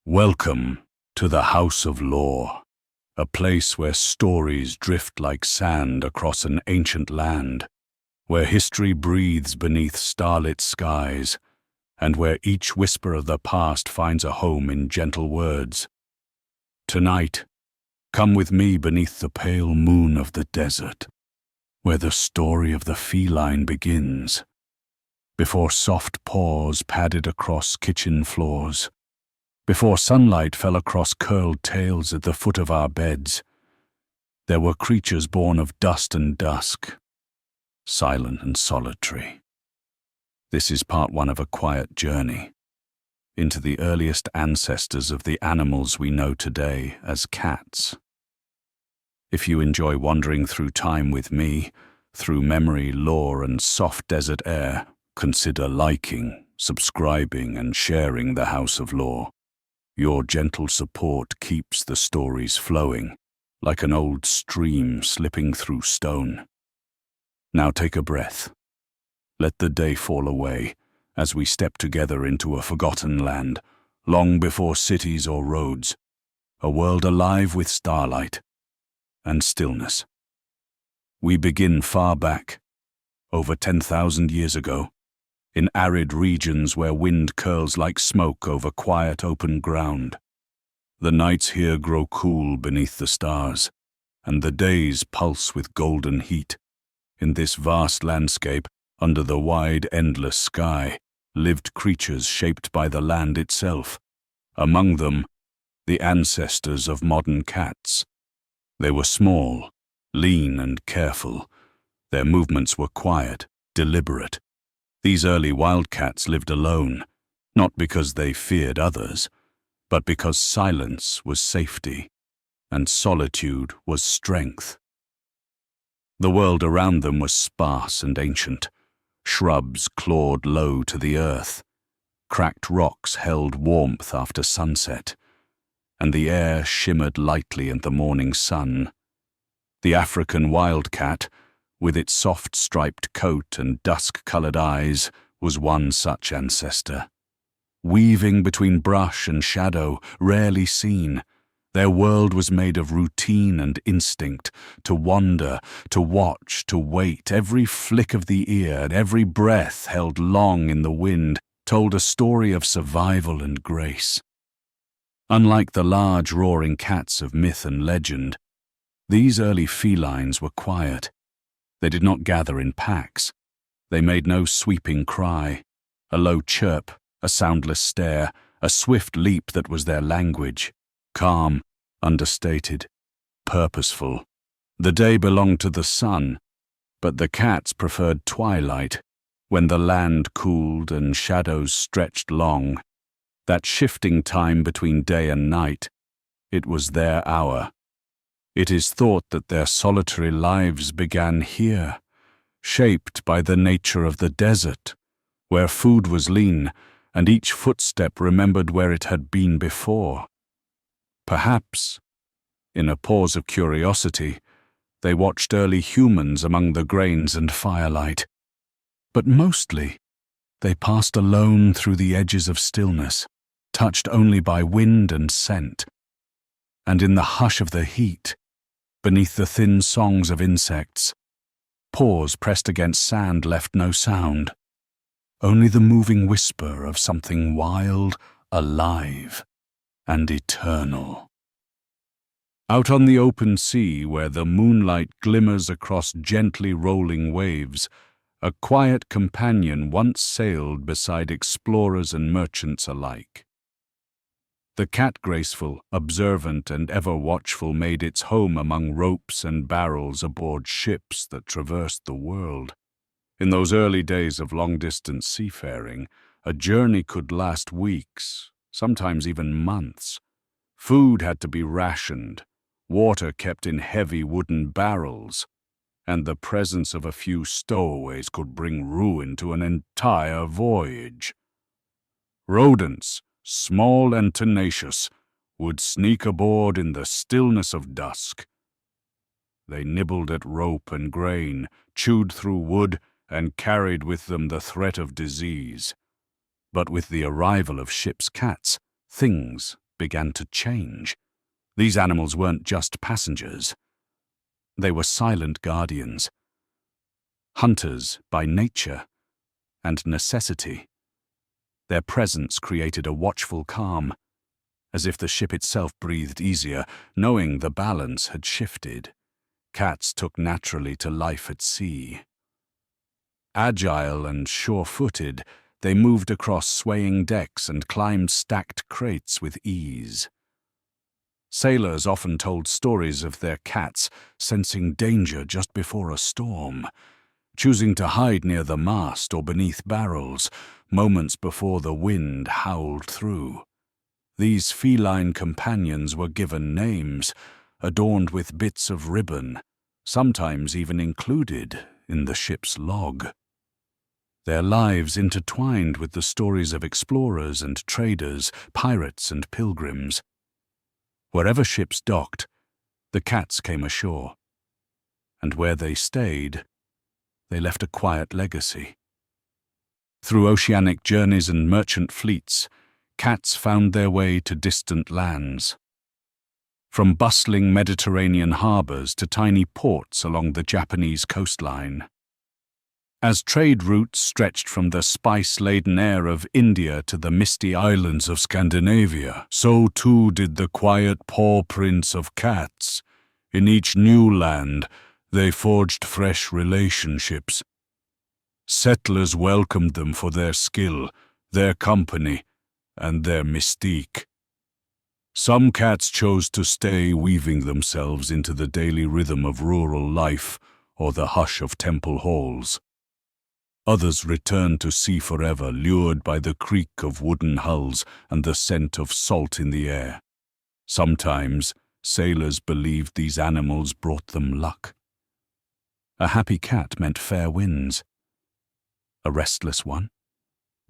Welcome to the House of Lore, a place where stories drift like sand across an ancient land, where history breathes beneath starlit skies, and where each whisper of the past finds a home in gentle words. Tonight, come with me beneath the pale moon of the desert, where the story of the feline begins. Before soft paws padded across kitchen floors, before sunlight fell across curled tails at the foot of our beds, there were creatures born of dust and dusk, silent and solitary. This is part one of a quiet journey into the earliest ancestors of the animals we know today as cats. If you enjoy wandering through time with me, through memory, lore, and soft desert air, consider liking, subscribing, and sharing the House of Lore. Your gentle support keeps the stories flowing, like an old stream slipping through stone. Now take a breath. Let the day fall away as we step together into a forgotten land, long before cities or roads, a world alive with starlight and stillness. We begin far back, over 10,000 years ago, in arid regions where wind curls like smoke over quiet open ground. The nights here grow cool beneath the stars, and the days pulse with golden heat. In this vast landscape, under the wide, endless sky, lived creatures shaped by the land itself. Among them, the ancestors of modern cats. They were small, lean, and careful. Their movements were quiet, deliberate. These early wildcats lived alone, not because they feared others, but because silence was safety, and solitude was strength. The world around them was sparse and ancient. Shrubs clawed low to the earth. Cracked rocks held warmth after sunset, and the air shimmered lightly in the morning sun. The African wildcat, with its soft striped coat and dusk-colored eyes, was one such ancestor. Weaving between brush and shadow, rarely seen, their world was made of routine and instinct, to wander, to watch, to wait. Every flick of the ear and every breath held long in the wind told a story of survival and grace. Unlike the large roaring cats of myth and legend, these early felines were quiet. They did not gather in packs. They made no sweeping cry, a low chirp, a soundless stare, a swift leap that was their language. Calm, understated, purposeful. The day belonged to the sun, but the cats preferred twilight, when the land cooled and shadows stretched long. That shifting time between day and night, it was their hour. It is thought that their solitary lives began here, shaped by the nature of the desert, where food was lean and each footstep remembered where it had been before. Perhaps, in a pause of curiosity, they watched early humans among the grains and firelight. But mostly, they passed alone through the edges of stillness, touched only by wind and scent. And in the hush of the heat, beneath the thin songs of insects, paws pressed against sand left no sound, only the moving whisper of something wild, alive, and eternal. Out on the open sea, where the moonlight glimmers across gently rolling waves, a quiet companion once sailed beside explorers and merchants alike. The cat, graceful, observant, and ever watchful, made its home among ropes and barrels aboard ships that traversed the world. In those early days of long-distance seafaring, a journey could last weeks, sometimes even months. Food had to be rationed, water kept in heavy wooden barrels, and the presence of a few stowaways could bring ruin to an entire voyage. Rodents, small and tenacious, would sneak aboard in the stillness of dusk. They nibbled at rope and grain, chewed through wood, and carried with them the threat of disease. But with the arrival of ship's cats, things began to change. These animals weren't just passengers. They were silent guardians, hunters by nature and necessity. Their presence created a watchful calm, as if the ship itself breathed easier, knowing the balance had shifted. Cats took naturally to life at sea. Agile and sure-footed, they moved across swaying decks and climbed stacked crates with ease. Sailors often told stories of their cats sensing danger just before a storm, choosing to hide near the mast or beneath barrels, moments before the wind howled through. These feline companions were given names, adorned with bits of ribbon, sometimes even included in the ship's log. Their lives intertwined with the stories of explorers and traders, pirates and pilgrims. Wherever ships docked, the cats came ashore. And where they stayed, they left a quiet legacy. Through oceanic journeys and merchant fleets, cats found their way to distant lands. From bustling Mediterranean harbors to tiny ports along the Japanese coastline. As trade routes stretched from the spice-laden air of India to the misty islands of Scandinavia, so too did the quiet paw prints of cats. In each new land, they forged fresh relationships. Settlers welcomed them for their skill, their company, and their mystique. Some cats chose to stay, weaving themselves into the daily rhythm of rural life or the hush of temple halls. Others returned to sea forever, lured by the creak of wooden hulls and the scent of salt in the air. Sometimes, sailors believed these animals brought them luck. A happy cat meant fair winds. A restless one?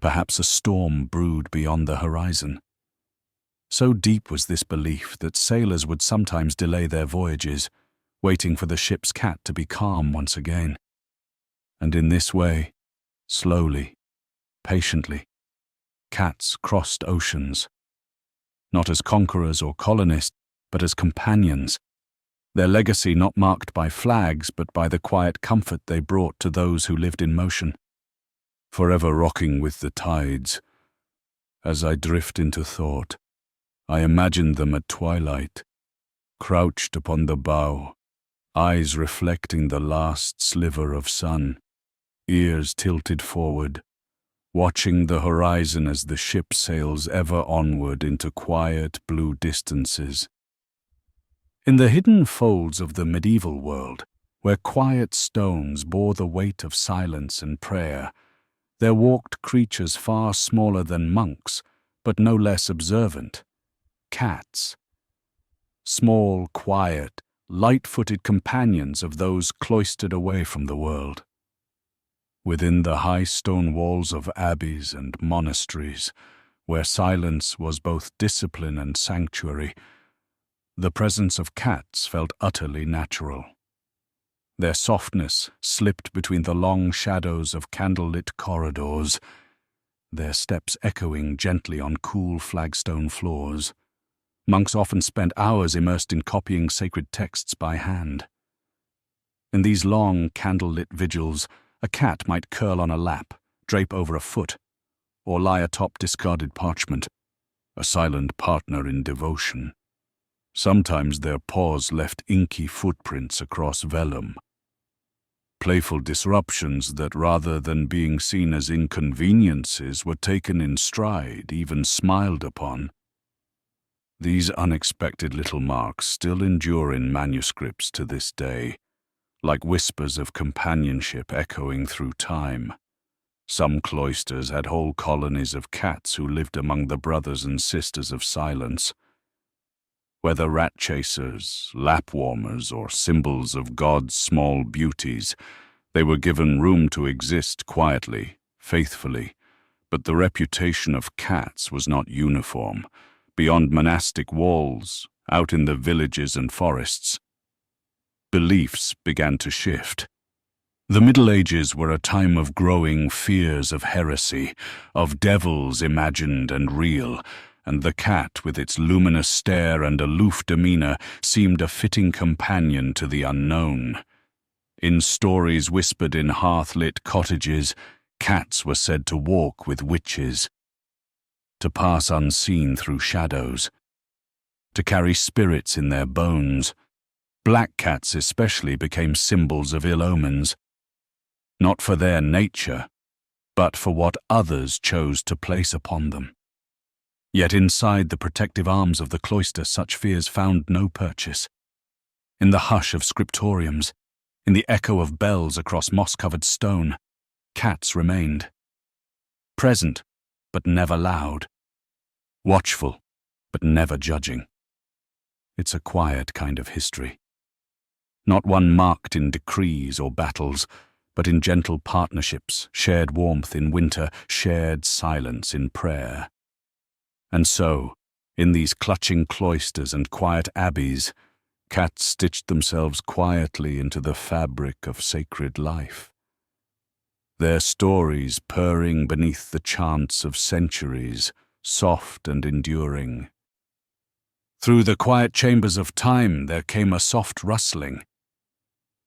Perhaps a storm brewed beyond the horizon. So deep was this belief that sailors would sometimes delay their voyages, waiting for the ship's cat to be calm once again. And in this way, slowly, patiently, cats crossed oceans, not as conquerors or colonists, but as companions, their legacy not marked by flags, but by the quiet comfort they brought to those who lived in motion. Forever rocking with the tides, as I drift into thought, I imagined them at twilight, crouched upon the bow, eyes reflecting the last sliver of sun, ears tilted forward, watching the horizon as the ship sails ever onward into quiet blue distances. In the hidden folds of the medieval world, where quiet stones bore the weight of silence and prayer, there walked creatures far smaller than monks, but no less observant. Cats. Small, quiet, light-footed companions of those cloistered away from the world. Within the high stone walls of abbeys and monasteries, where silence was both discipline and sanctuary, the presence of cats felt utterly natural. Their softness slipped between the long shadows of candle-lit corridors, their steps echoing gently on cool flagstone floors. Monks often spent hours immersed in copying sacred texts by hand. In these long candle-lit vigils, a cat might curl on a lap, drape over a foot, or lie atop discarded parchment, a silent partner in devotion. Sometimes their paws left inky footprints across vellum. Playful disruptions that, rather than being seen as inconveniences, were taken in stride, even smiled upon. These unexpected little marks still endure in manuscripts to this day, like whispers of companionship echoing through time. Some cloisters had whole colonies of cats who lived among the brothers and sisters of silence. Whether rat chasers, lap warmers, or symbols of God's small beauties, they were given room to exist quietly, faithfully, but the reputation of cats was not uniform. Beyond monastic walls, out in the villages and forests, beliefs began to shift. The Middle Ages were a time of growing fears of heresy, of devils imagined and real, and the cat, with its luminous stare and aloof demeanor, seemed a fitting companion to the unknown. In stories whispered in hearth-lit cottages, cats were said to walk with witches, to pass unseen through shadows, to carry spirits in their bones. Black cats especially became symbols of ill omens, not for their nature, but for what others chose to place upon them. Yet inside the protective arms of the cloister such fears found no purchase. In the hush of scriptoriums, in the echo of bells across moss-covered stone, cats remained. Present, but never loud. Watchful, but never judging. It's a quiet kind of history. Not one marked in decrees or battles, but in gentle partnerships, shared warmth in winter, shared silence in prayer. And so, in these clutching cloisters and quiet abbeys, cats stitched themselves quietly into the fabric of sacred life. Their stories purring beneath the chants of centuries, soft and enduring. Through the quiet chambers of time there came a soft rustling,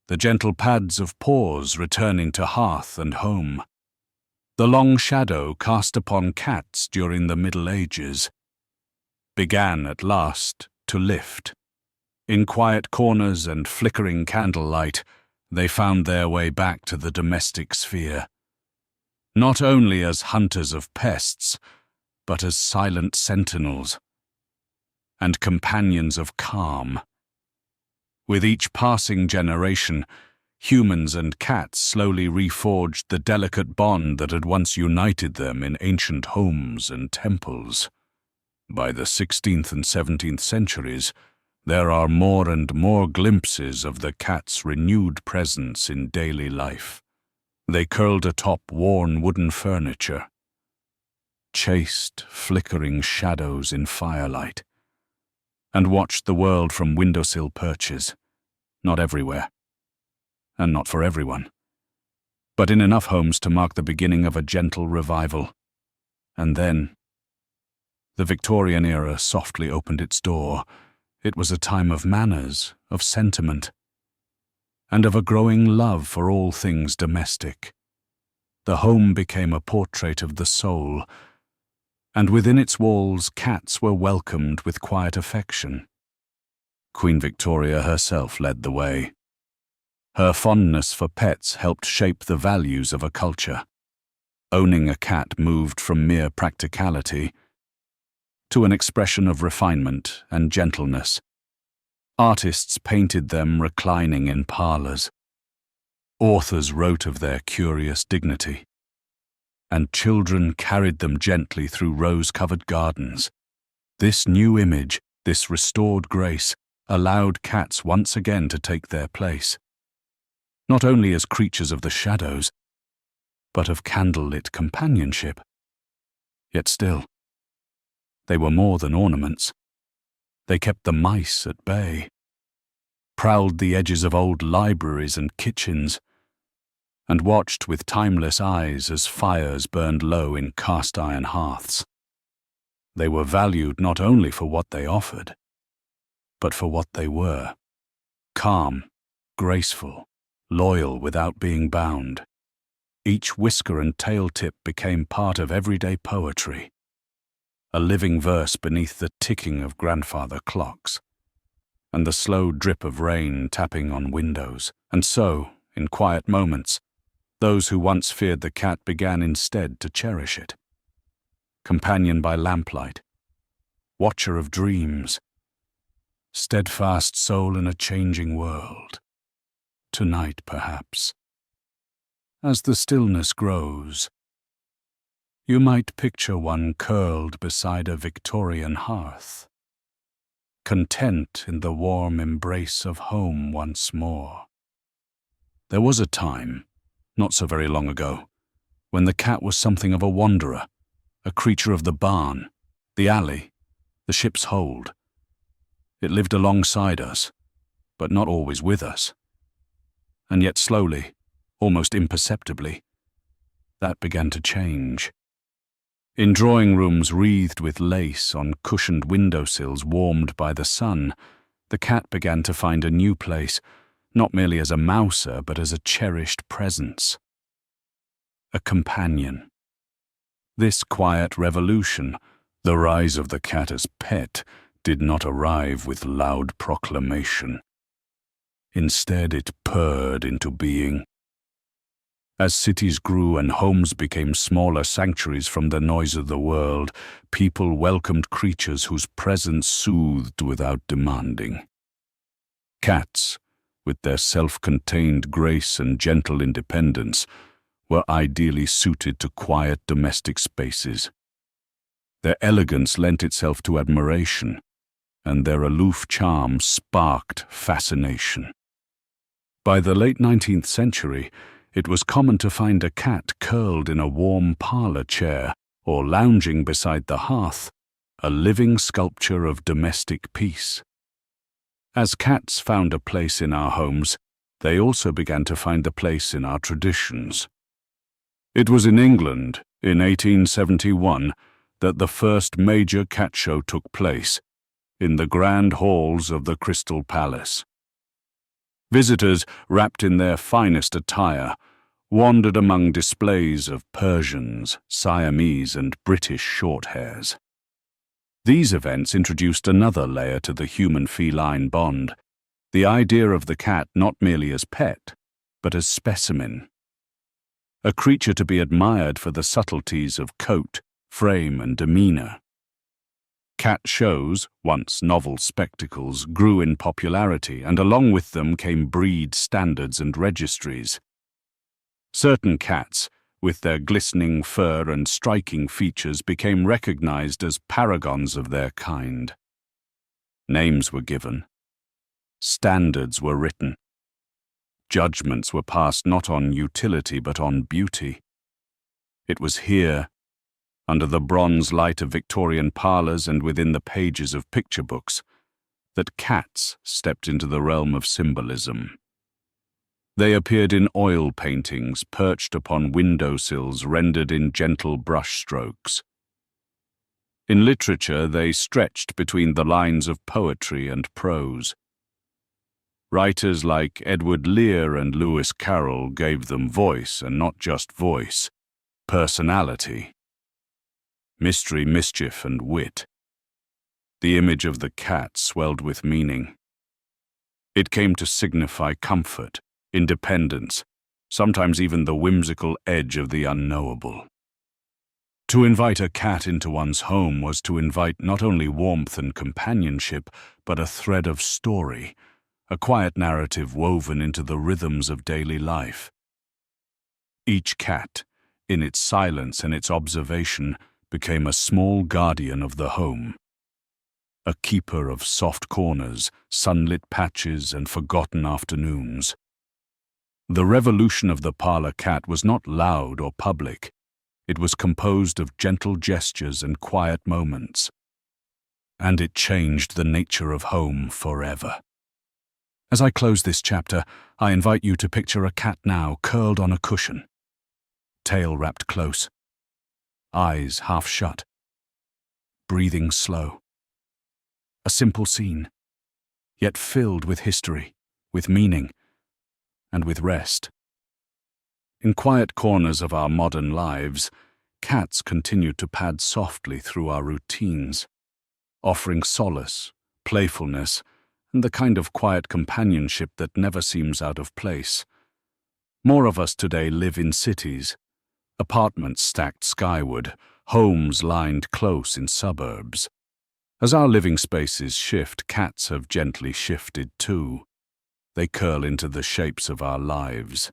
the gentle pads of paws returning to hearth and home. The long shadow cast upon cats during the Middle Ages began at last to lift. In quiet corners and flickering candlelight, they found their way back to the domestic sphere, not only as hunters of pests, but as silent sentinels and companions of calm. With each passing generation, humans and cats slowly reforged the delicate bond that had once united them in ancient homes and temples. By the 16th and 17th centuries, there are more and more glimpses of the cat's renewed presence in daily life. They curled atop worn wooden furniture, chased flickering shadows in firelight, and watched the world from windowsill perches, not everywhere, and not for everyone, but in enough homes to mark the beginning of a gentle revival. And then, the Victorian era softly opened its door. It was a time of manners, of sentiment, and of a growing love for all things domestic. The home became a portrait of the soul, and within its walls cats were welcomed with quiet affection. Queen Victoria herself led the way. Her fondness for pets helped shape the values of a culture. Owning a cat moved from mere practicality to an expression of refinement and gentleness. Artists painted them reclining in parlors. Authors wrote of their curious dignity, and children carried them gently through rose-covered gardens. This new image, this restored grace, allowed cats once again to take their place, not only as creatures of the shadows, but of candle-lit companionship. Yet still, they were more than ornaments. They kept the mice at bay, prowled the edges of old libraries and kitchens, and watched with timeless eyes as fires burned low in cast-iron hearths. They were valued not only for what they offered, but for what they were: calm, graceful, loyal without being bound. Each whisker and tail tip became part of everyday poetry, a living verse beneath the ticking of grandfather clocks, and the slow drip of rain tapping on windows. And so, in quiet moments, those who once feared the cat began instead to cherish it. Companion by lamplight, watcher of dreams, steadfast soul in a changing world. Tonight, perhaps, as the stillness grows, you might picture one curled beside a Victorian hearth, content in the warm embrace of home once more. There was a time, not so very long ago, when the cat was something of a wanderer, a creature of the barn, the alley, the ship's hold. It lived alongside us, but not always with us. And yet slowly, almost imperceptibly, that began to change. In drawing rooms wreathed with lace, on cushioned windowsills warmed by the sun, the cat began to find a new place, not merely as a mouser, but as a cherished presence. A companion. This quiet revolution, the rise of the cat as pet, did not arrive with loud proclamation. Instead, it purred into being. As cities grew and homes became smaller sanctuaries from the noise of the world, people welcomed creatures whose presence soothed without demanding. Cats, with their self-contained grace and gentle independence, were ideally suited to quiet domestic spaces. Their elegance lent itself to admiration, and their aloof charm sparked fascination. By the late 19th century, it was common to find a cat curled in a warm parlor chair or lounging beside the hearth, a living sculpture of domestic peace. As cats found a place in our homes, they also began to find a place in our traditions. It was in England, in 1871, that the first major cat show took place, in the grand halls of the Crystal Palace. Visitors, wrapped in their finest attire, wandered among displays of Persians, Siamese, and British Shorthairs. These events introduced another layer to the human-feline bond, the idea of the cat not merely as pet, but as specimen. A creature to be admired for the subtleties of coat, frame, and demeanor. Cat shows, once novel spectacles, grew in popularity, and along with them came breed standards and registries. Certain cats, with their glistening fur and striking features, became recognized as paragons of their kind. Names were given. Standards were written. Judgments were passed not on utility but on beauty. It was here, under the bronze light of Victorian parlours and within the pages of picture books, that cats stepped into the realm of symbolism. They appeared in oil paintings perched upon windowsills rendered in gentle brushstrokes. In literature, they stretched between the lines of poetry and prose. Writers like Edward Lear and Lewis Carroll gave them voice, and not just voice, personality. Mystery, mischief, and wit. The image of the cat swelled with meaning. It came to signify comfort, independence, sometimes even the whimsical edge of the unknowable. To invite a cat into one's home was to invite not only warmth and companionship, but a thread of story, a quiet narrative woven into the rhythms of daily life. Each cat, in its silence and its observation, became a small guardian of the home, a keeper of soft corners, sunlit patches, and forgotten afternoons. The revolution of the parlor cat was not loud or public. It was composed of gentle gestures and quiet moments. And it changed the nature of home forever. As I close this chapter, I invite you to picture a cat now curled on a cushion, tail wrapped close, eyes half shut, breathing slow. A simple scene, yet filled with history, with meaning, and with rest. In quiet corners of our modern lives, cats continue to pad softly through our routines, offering solace, playfulness, and the kind of quiet companionship that never seems out of place. More of us today live in cities, apartments stacked skyward, homes lined close in suburbs. As our living spaces shift, cats have gently shifted too. They curl into the shapes of our lives,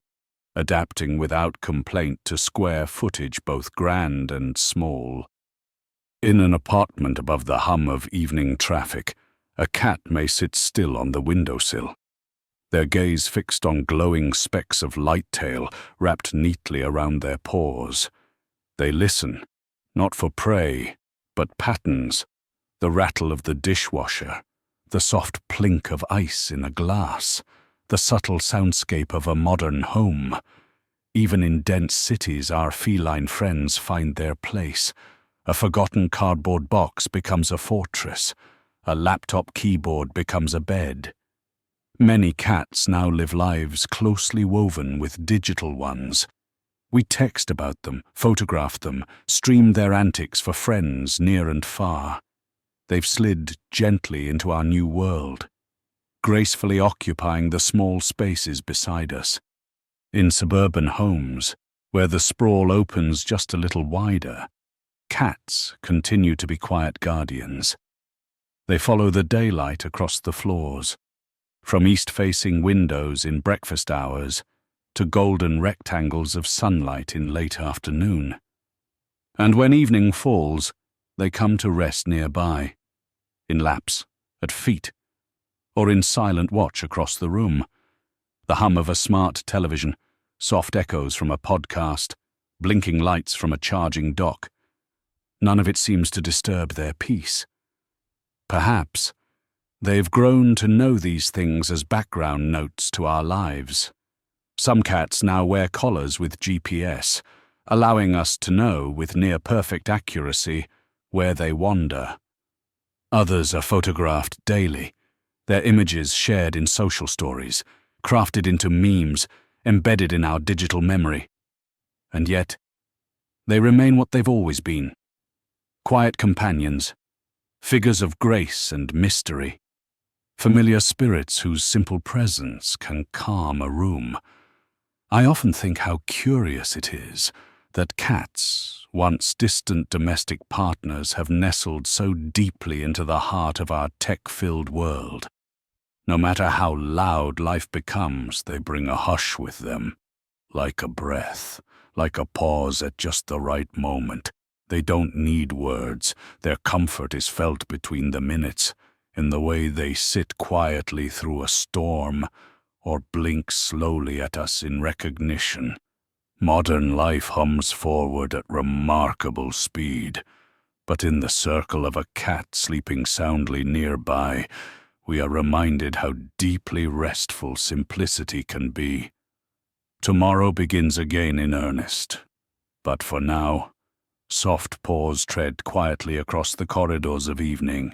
adapting without complaint to square footage both grand and small. In an apartment above the hum of evening traffic, a cat may sit still on the windowsill, their gaze fixed on glowing specks of light-tail wrapped neatly around their paws. They listen, not for prey, but patterns, the rattle of the dishwasher, the soft plink of ice in a glass, the subtle soundscape of a modern home. Even in dense cities, our feline friends find their place, A forgotten cardboard box becomes a fortress. A laptop keyboard becomes a bed. Many cats now live lives closely woven with digital ones. We text about them, photograph them, stream their antics for friends near and far. They've slid gently into our new world, gracefully occupying the small spaces beside us. In suburban homes, where the sprawl opens just a little wider, cats continue to be quiet guardians. They follow the daylight across the floors, from east-facing windows in breakfast hours to golden rectangles of sunlight in late afternoon. And when evening falls, they come to rest nearby, in laps, at feet, or in silent watch across the room. The hum of a smart television, soft echoes from a podcast, blinking lights from a charging dock. None of it seems to disturb their peace. Perhaps they've grown to know these things as background notes to our lives. Some cats now wear collars with GPS, allowing us to know with near-perfect accuracy where they wander. Others are photographed daily, their images shared in social stories, crafted into memes, embedded in our digital memory. And yet, they remain what they've always been: quiet companions, figures of grace and mystery, familiar spirits whose simple presence can calm a room. I often think how curious it is that cats, once distant domestic partners, have nestled so deeply into the heart of our tech-filled world. No matter how loud life becomes, they bring a hush with them, like a breath, like a pause at just the right moment. They don't need words. Their comfort is felt between the minutes, in the way they sit quietly through a storm or blink slowly at us in recognition. Modern life hums forward at remarkable speed, but in the circle of a cat sleeping soundly nearby, we are reminded how deeply restful simplicity can be. Tomorrow begins again in earnest, but for now, soft paws tread quietly across the corridors of evening.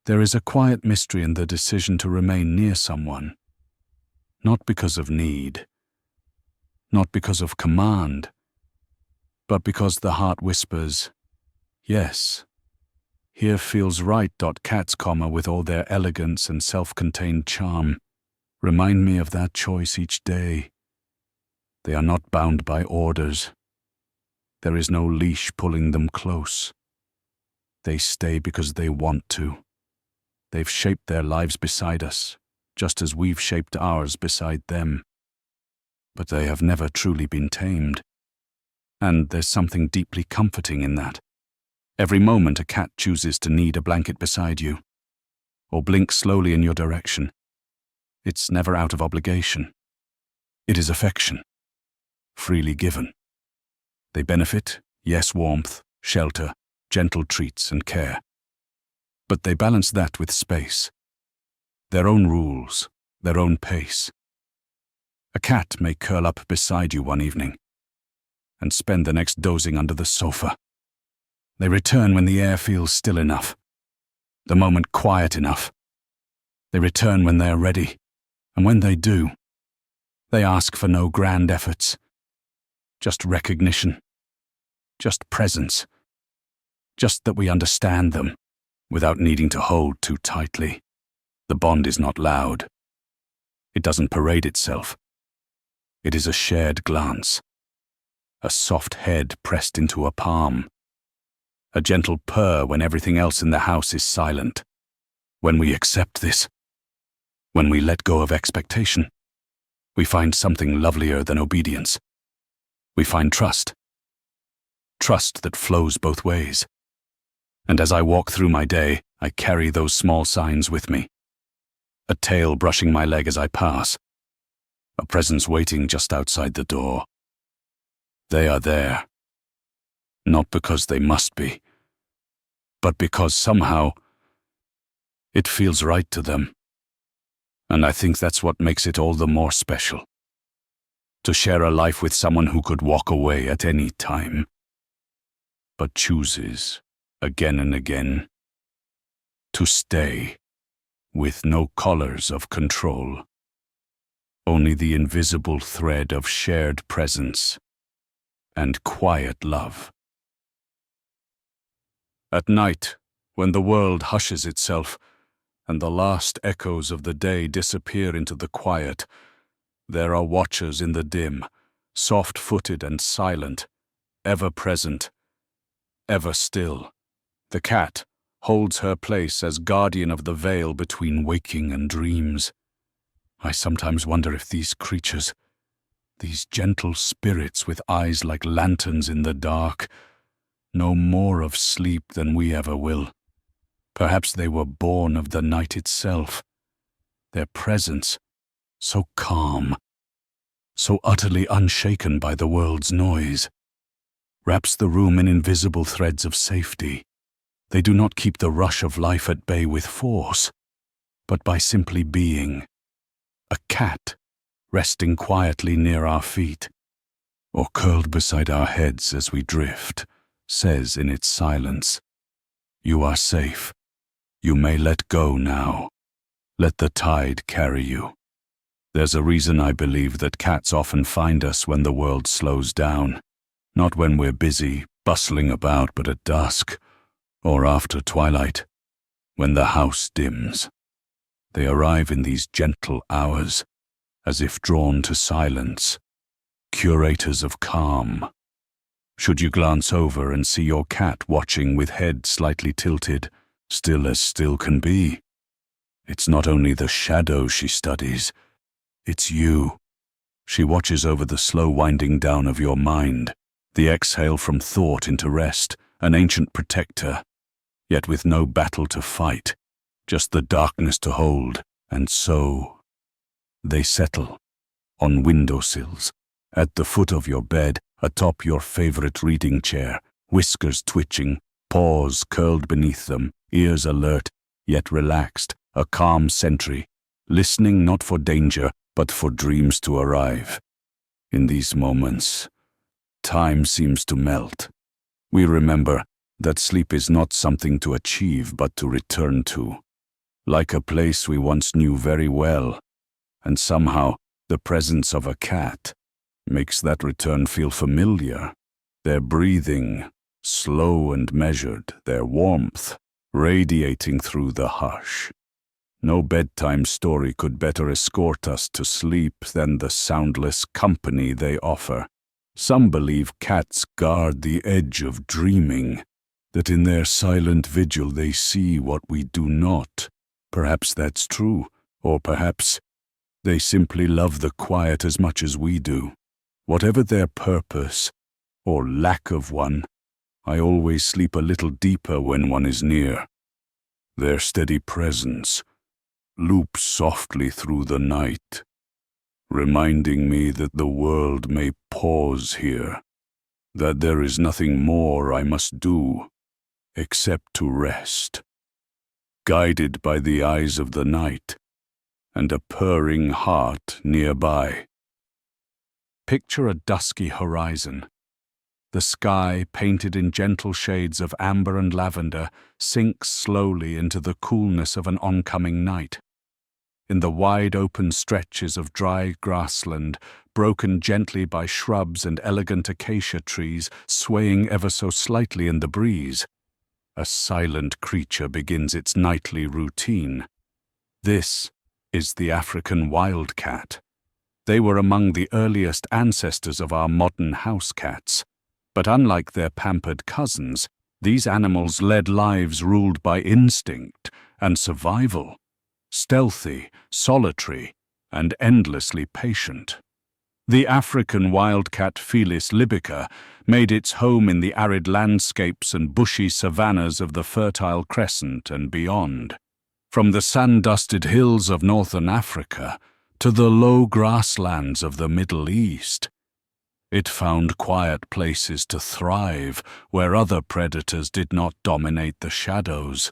There is a quiet mystery in the decision to remain near someone, not because of need, not because of command, but because the heart whispers, yes, here feels right. Cats, with all their elegance and self-contained charm, remind me of that choice each day. They are not bound by orders. There is no leash pulling them close. They stay because they want to. They've shaped their lives beside us, just as we've shaped ours beside them. But they have never truly been tamed. And there's something deeply comforting in that. Every moment a cat chooses to knead a blanket beside you, or blink slowly in your direction, it's never out of obligation. It is affection, freely given. They benefit, yes, warmth, shelter, gentle treats and care. But they balance that with space. Their own rules, their own pace. A cat may curl up beside you one evening and spend the next dozing under the sofa. They return when the air feels still enough, the moment quiet enough. They return when they are ready, and when they do, they ask for no grand efforts, just recognition, just presence, just that we understand them without needing to hold too tightly. The bond is not loud. It doesn't parade itself. It is a shared glance, a soft head pressed into a palm, a gentle purr when everything else in the house is silent. When we accept this, when we let go of expectation, we find something lovelier than obedience. We find trust. Trust that flows both ways. And as I walk through my day, I carry those small signs with me. A tail brushing my leg as I pass. A presence waiting just outside the door. They are there. Not because they must be, but because somehow it feels right to them. And I think that's what makes it all the more special. To share a life with someone who could walk away at any time. but chooses, again and again, to stay, with no collars of control, only the invisible thread of shared presence and quiet love. At night, when the world hushes itself and the last echoes of the day disappear into the quiet, there are watchers in the dim, soft-footed and silent, ever present, ever still. The cat holds her place as guardian of the veil between waking and dreams. I sometimes wonder if these creatures, these gentle spirits with eyes like lanterns in the dark, know more of sleep than we ever will. Perhaps they were born of the night itself. Their presence, so calm, so utterly unshaken by the world's noise, wraps the room in invisible threads of safety. They do not keep the rush of life at bay with force, but by simply being. A cat, resting quietly near our feet, or curled beside our heads as we drift, says in its silence, "You are safe. You may let go now. Let the tide carry you." There's a reason I believe that cats often find us when the world slows down, not when we're busy, bustling about, but at dusk, or after twilight, when the house dims. They arrive in these gentle hours, as if drawn to silence, curators of calm. Should you glance over and see your cat watching with head slightly tilted, still as still can be, it's not only the shadow she studies, it's you. She watches over the slow winding down of your mind, the exhale from thought into rest, an ancient protector, yet with no battle to fight, just the darkness to hold, and so they settle on windowsills, at the foot of your bed, atop your favorite reading chair, whiskers twitching, paws curled beneath them, ears alert, yet relaxed, a calm sentry, listening not for danger, but for dreams to arrive. In these moments, time seems to melt. We remember that sleep is not something to achieve, but to return to, like a place we once knew very well, and somehow the presence of a cat makes that return feel familiar. Their breathing, slow and measured, their warmth radiating through the hush. No bedtime story could better escort us to sleep than the soundless company they offer. Some believe cats guard the edge of dreaming, that in their silent vigil they see what we do not. Perhaps that's true, or perhaps they simply love the quiet as much as we do. Whatever their purpose, or lack of one, I always sleep a little deeper when one is near. Their steady presence loops softly through the night, reminding me that the world may pause here, that there is nothing more I must do except to rest, guided by the eyes of the night and a purring heart nearby. Picture a dusky horizon. The sky, painted in gentle shades of amber and lavender, sinks slowly into the coolness of an oncoming night. In the wide open stretches of dry grassland, broken gently by shrubs and elegant acacia trees swaying ever so slightly in the breeze, a silent creature begins its nightly routine. This is the African wildcat. They were among the earliest ancestors of our modern house cats. But unlike their pampered cousins, these animals led lives ruled by instinct and survival, stealthy, solitary, and endlessly patient. The African wildcat Felis libica made its home in the arid landscapes and bushy savannas of the Fertile Crescent and beyond. From the sand-dusted hills of northern Africa to the low grasslands of the Middle East, it found quiet places to thrive where other predators did not dominate the shadows.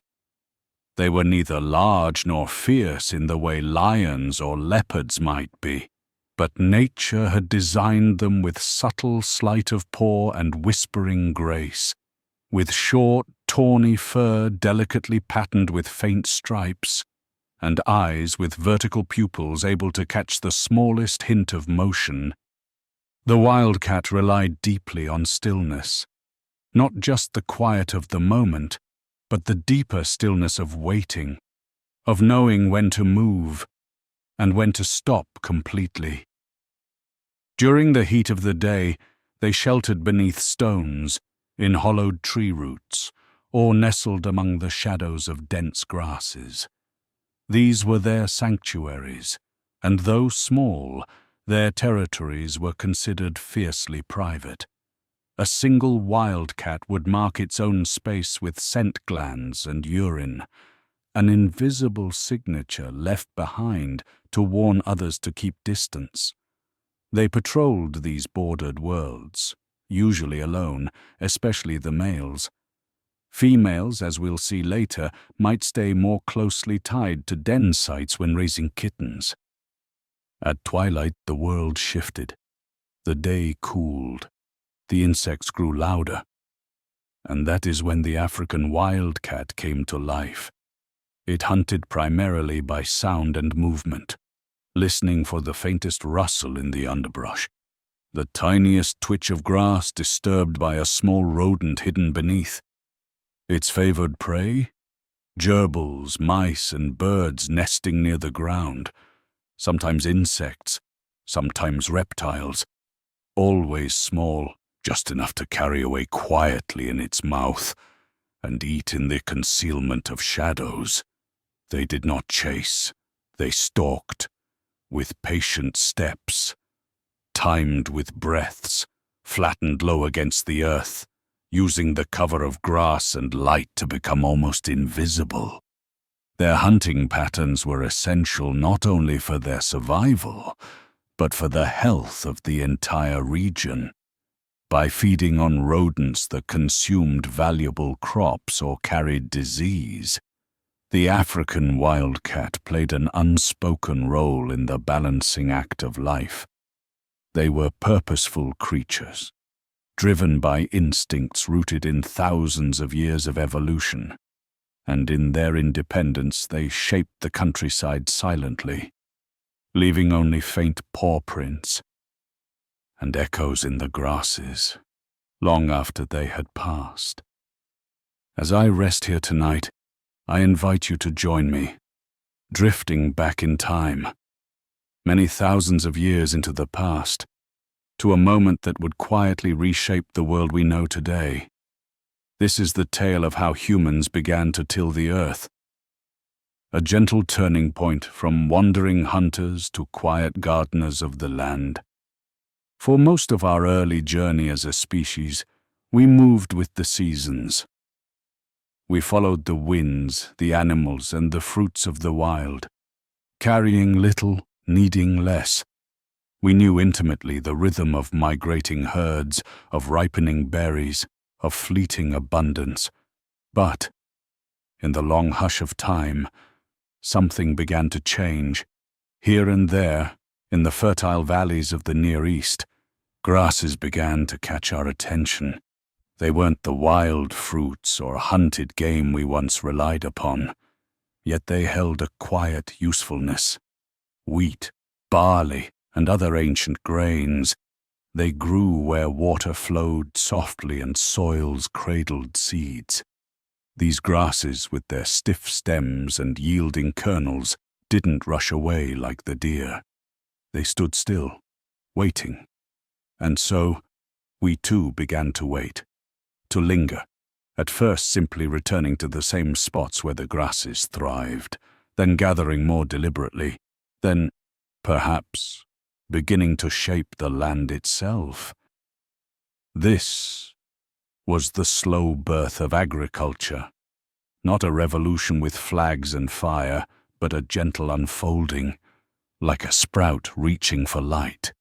They were neither large nor fierce in the way lions or leopards might be, but nature had designed them with subtle sleight of paw and whispering grace, with short, tawny fur delicately patterned with faint stripes, and eyes with vertical pupils able to catch the smallest hint of motion. The wildcat relied deeply on stillness, not just the quiet of the moment, but the deeper stillness of waiting, of knowing when to move and when to stop completely. During the heat of the day, they sheltered beneath stones, in hollowed tree roots, or nestled among the shadows of dense grasses. These were their sanctuaries, and though small, their territories were considered fiercely private. A single wildcat would mark its own space with scent glands and urine, an invisible signature left behind to warn others to keep distance. They patrolled these bordered worlds, usually alone, especially the males. Females, as we'll see later, might stay more closely tied to den sites when raising kittens. At twilight, the world shifted. The day cooled. The insects grew louder. And that is when the African wildcat came to life. It hunted primarily by sound and movement, listening for the faintest rustle in the underbrush, the tiniest twitch of grass disturbed by a small rodent hidden beneath. Its favored prey? Gerbils, mice, and birds nesting near the ground, sometimes insects, sometimes reptiles, always small, just enough to carry away quietly in its mouth and eat in the concealment of shadows. They did not chase, they stalked, with patient steps, timed with breaths, flattened low against the earth, using the cover of grass and light to become almost invisible. Their hunting patterns were essential not only for their survival, but for the health of the entire region. By feeding on rodents that consumed valuable crops or carried disease, the African wildcat played an unspoken role in the balancing act of life. They were purposeful creatures, driven by instincts rooted in thousands of years of evolution, and in their independence they shaped the countryside silently, leaving only faint paw prints and echoes in the grasses, long after they had passed. As I rest here tonight, I invite you to join me, drifting back in time, many thousands of years into the past, to a moment that would quietly reshape the world we know today. This is the tale of how humans began to till the earth, a gentle turning point from wandering hunters to quiet gardeners of the land. For most of our early journey as a species, we moved with the seasons. We followed the winds, the animals, and the fruits of the wild, carrying little, needing less. We knew intimately the rhythm of migrating herds, of ripening berries, of fleeting abundance. But, in the long hush of time, something began to change. Here and there, in the fertile valleys of the Near East, grasses began to catch our attention. They weren't the wild fruits or hunted game we once relied upon, yet they held a quiet usefulness. Wheat, barley, and other ancient grains, they grew where water flowed softly and soils cradled seeds. These grasses, with their stiff stems and yielding kernels, didn't rush away like the deer. They stood still, waiting. And so, we too began to wait, to linger, at first simply returning to the same spots where the grasses thrived, then gathering more deliberately, then, perhaps, beginning to shape the land itself. This was the slow birth of agriculture, not a revolution with flags and fire, but a gentle unfolding, like a sprout reaching for light.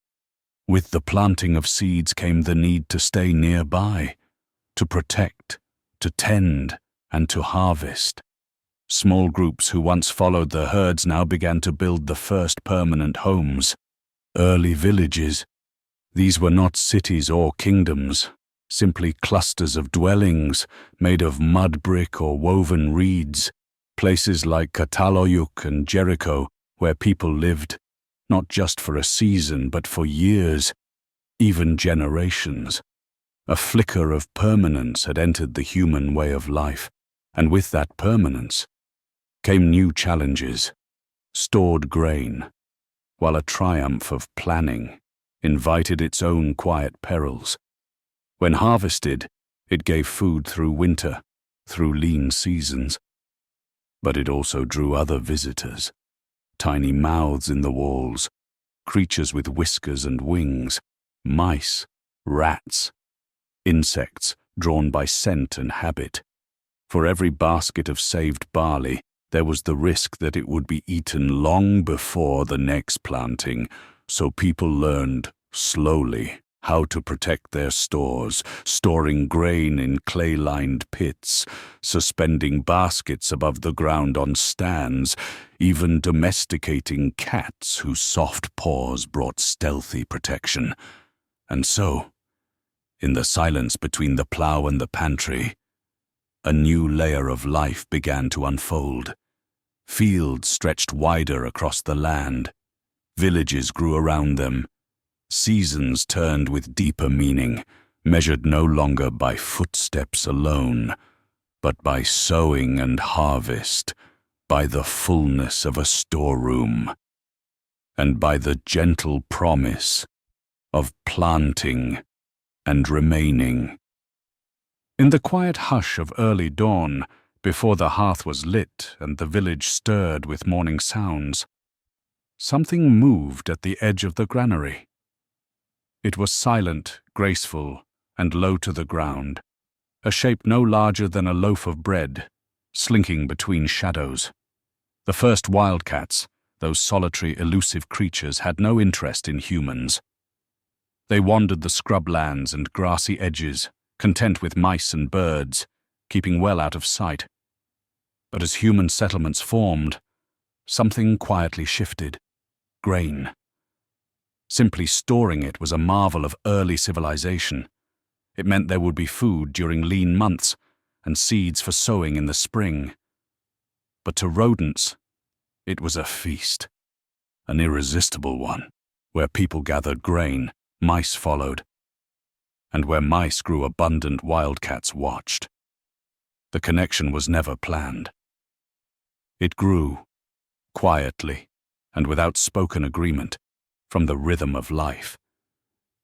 With the planting of seeds came the need to stay nearby, to protect, to tend, and to harvest. Small groups who once followed the herds now began to build the first permanent homes, early villages. These were not cities or kingdoms, simply clusters of dwellings made of mud brick or woven reeds, places like Cataloyuk and Jericho where people lived, not just for a season but for years, even generations. A flicker of permanence had entered the human way of life, and with that permanence came new challenges, stored grain, while a triumph of planning invited its own quiet perils. When harvested, it gave food through winter, through lean seasons. But it also drew other visitors, tiny mouths in the walls, creatures with whiskers and wings, mice, rats, insects drawn by scent and habit. For every basket of saved barley, there was the risk that it would be eaten long before the next planting, so people learned, slowly, how to protect their stores, storing grain in clay-lined pits, suspending baskets above the ground on stands, even domesticating cats whose soft paws brought stealthy protection. And so, in the silence between the plough and the pantry, a new layer of life began to unfold. Fields stretched wider across the land. Villages grew around them. Seasons turned with deeper meaning, measured no longer by footsteps alone, but by sowing and harvest, by the fullness of a storeroom, and by the gentle promise of planting and remaining. In the quiet hush of early dawn, before the hearth was lit and the village stirred with morning sounds, something moved at the edge of the granary. It was silent, graceful, and low to the ground, a shape no larger than a loaf of bread, slinking between shadows. The first wildcats, those solitary, elusive creatures, had no interest in humans. They wandered the scrublands and grassy edges, content with mice and birds, keeping well out of sight. But as human settlements formed, something quietly shifted. Grain. Simply storing it was a marvel of early civilization. It meant there would be food during lean months and seeds for sowing in the spring. But to rodents, it was a feast, an irresistible one, where people gathered grain, mice followed, and where mice grew abundant, wildcats watched. The connection was never planned. It grew, quietly and without spoken agreement, from the rhythm of life.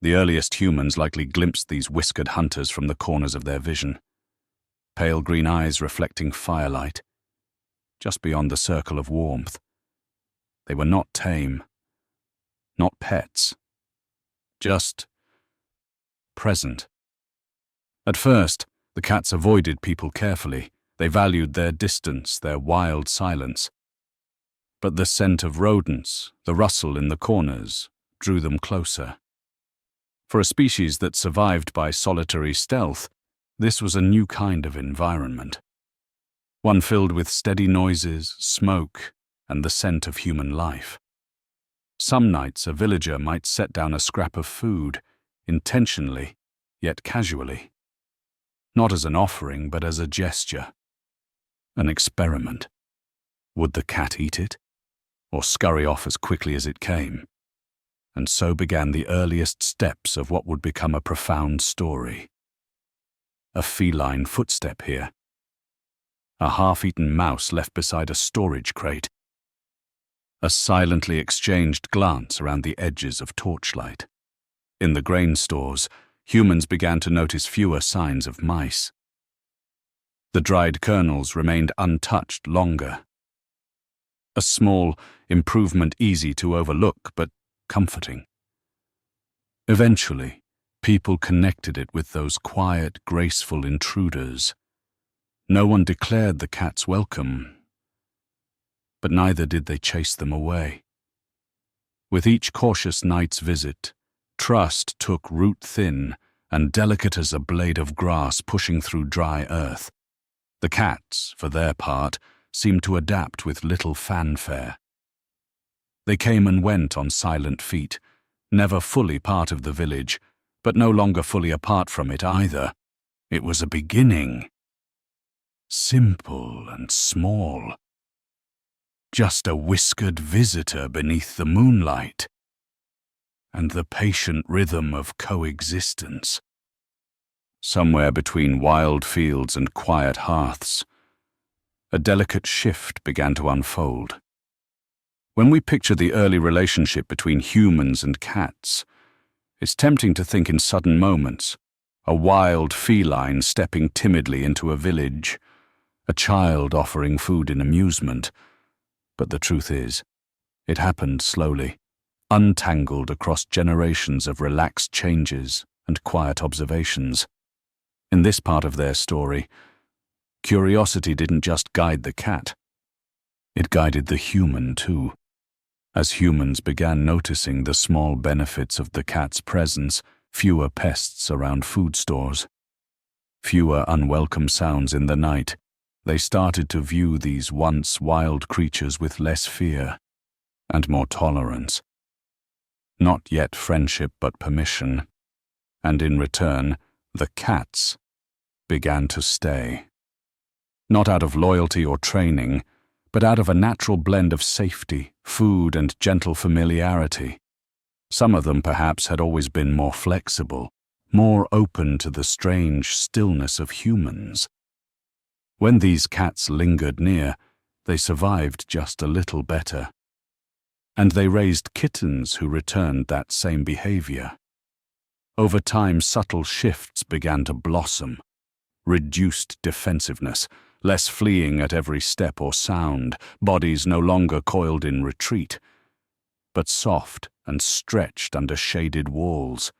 The earliest humans likely glimpsed these whiskered hunters from the corners of their vision, pale green eyes reflecting firelight, just beyond the circle of warmth. They were not tame, not pets, just present. At first, the cats avoided people carefully. They valued their distance, their wild silence. But the scent of rodents, the rustle in the corners, drew them closer. For a species that survived by solitary stealth, this was a new kind of environment. One filled with steady noises, smoke, and the scent of human life. Some nights a villager might set down a scrap of food, intentionally, yet casually. Not as an offering, but as a gesture. An experiment. Would the cat eat it, or scurry off as quickly as it came? And so began the earliest steps of what would become a profound story. A feline footstep here. A half-eaten mouse left beside a storage crate. A silently exchanged glance around the edges of torchlight. In the grain stores, humans began to notice fewer signs of mice. The dried kernels remained untouched longer. A small improvement, easy to overlook, but comforting. Eventually, people connected it with those quiet, graceful intruders. No one declared the cats welcome, but neither did they chase them away. With each cautious night's visit, trust took root thin and delicate as a blade of grass pushing through dry earth. The cats, for their part, seemed to adapt with little fanfare. They came and went on silent feet, never fully part of the village, but no longer fully apart from it either. It was a beginning. Simple and small. Just a whiskered visitor beneath the moonlight, and the patient rhythm of coexistence. Somewhere between wild fields and quiet hearths, a delicate shift began to unfold. When we picture the early relationship between humans and cats, it's tempting to think in sudden moments: a wild feline stepping timidly into a village, a child offering food in amusement. But the truth is, it happened slowly, untangled across generations of relaxed changes and quiet observations. In this part of their story, curiosity didn't just guide the cat. It guided the human too. As humans began noticing the small benefits of the cat's presence, fewer pests around food stores, fewer unwelcome sounds in the night, they started to view these once wild creatures with less fear and more tolerance. Not yet friendship, but permission. And in return, the cats began to stay. Not out of loyalty or training, but out of a natural blend of safety, food, and gentle familiarity. Some of them perhaps had always been more flexible, more open to the strange stillness of humans. When these cats lingered near, they survived just a little better. And they raised kittens who returned that same behavior. Over time, subtle shifts began to blossom. Reduced defensiveness, less fleeing at every step or sound, bodies no longer coiled in retreat, but soft and stretched under shaded walls.